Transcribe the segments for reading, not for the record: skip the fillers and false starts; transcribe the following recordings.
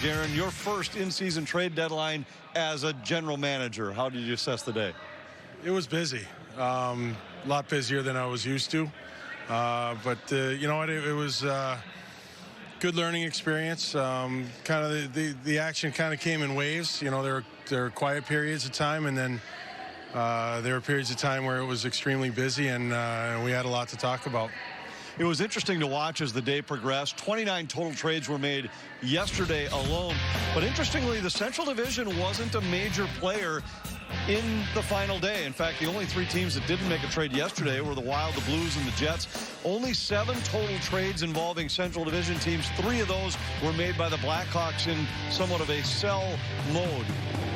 Guerin, your first in-season trade deadline as a general manager. How did you assess the day? It was busy, a lot busier than I was used to. But you know what? It was good learning experience. Kind of the action kind of came in waves. You know, there were quiet periods of time, and then there were periods of time where it was extremely busy, and we had a lot to talk about. It was interesting to watch as the day progressed. 29 total trades were made yesterday alone. But interestingly, the Central Division wasn't a major player in the final day. In fact, the only three teams that didn't make a trade yesterday were the Wild, the Blues, and the Jets. Only 7 total trades involving Central Division teams. 3 of those were made by the Blackhawks in somewhat of a sell mode.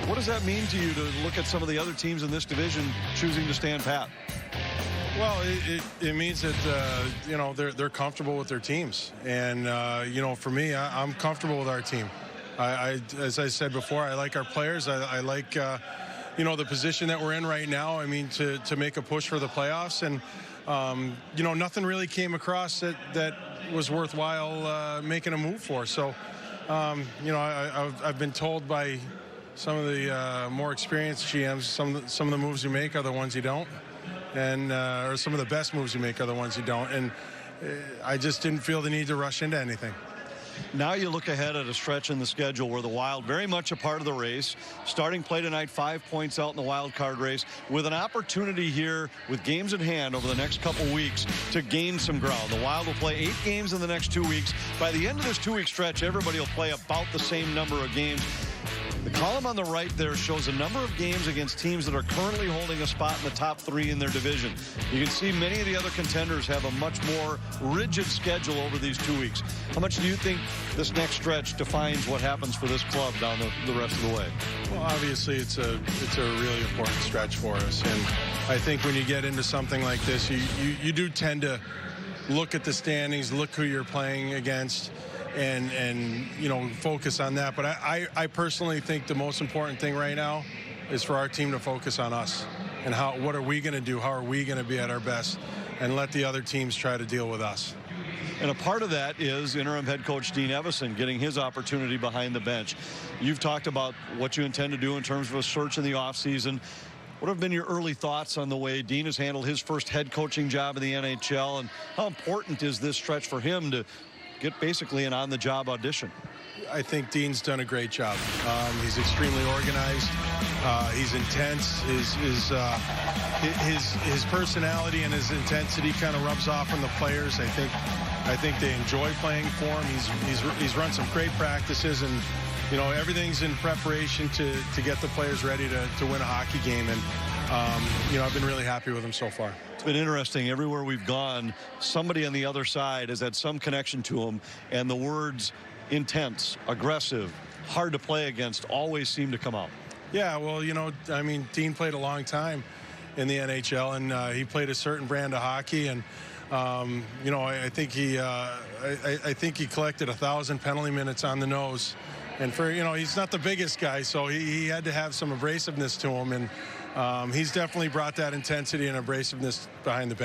What does that mean to you to look at some of the other teams in this division choosing to stand pat? Well, it means that, you know, they're comfortable with their teams. And, you know, for me, I'm comfortable with our team. As I said before, I like our players. I like, you know, the position that we're in right now. I mean, to make a push for the playoffs. And, you know, nothing really came across that was worthwhile making a move for. So, you know, I've been told by some of the more experienced GMs, some of the moves you make are the ones you don't. And or some of the best moves you make are the ones you don't. And I just didn't feel the need to rush into anything. Now you look ahead at a stretch in the schedule where the Wild very much a part of the race. Starting play tonight, 5 points out in the wild card race, with an opportunity here with games at hand over the next couple weeks to gain some ground. The Wild will play 8 games in the next 2 weeks. By the end of this 2-week stretch, everybody will play about the same number of games. The column on the right there shows a number of games against teams that are currently holding a spot in the top 3 in their division. You can see many of the other contenders have a much more rigid schedule over these 2 weeks. How much do you think this next stretch defines what happens for this club down the rest of the way? Well, obviously, it's a really important stretch for us. And I think when you get into something like this, you do tend to look at the standings, look who you're playing against, and you know, focus on that. But I personally think the most important thing right now is for our team to focus on us and what are we going to do, how are we going to be at our best, and let the other teams try to deal with us. And a part of that is interim head coach Dean Evason getting his opportunity behind the bench. You've talked about what you intend to do in terms of a search in the offseason. What have been your early thoughts on the way Dean has handled his first head coaching job in the NHL, and how important is this stretch for him to get basically an on-the-job audition? I think Dean's done a great job. He's extremely organized. He's intense. His personality and his intensity kind of rubs off on the players. I think they enjoy playing for him. He's run some great practices, and you know, everything's in preparation to get the players ready to win a hockey game. And you know, I've been really happy with him so far. It's been interesting. Everywhere we've gone, somebody on the other side has had some connection to him, and the words intense, aggressive, hard to play against always seem to come out. Yeah, well, you know, I mean, Dean played a long time in the NHL, and he played a certain brand of hockey, and you know, I think he collected 1,000 penalty minutes on the nose. And for, you know, he's not the biggest guy, so he had to have some abrasiveness to him, and he's definitely brought that intensity and abrasiveness behind the bench.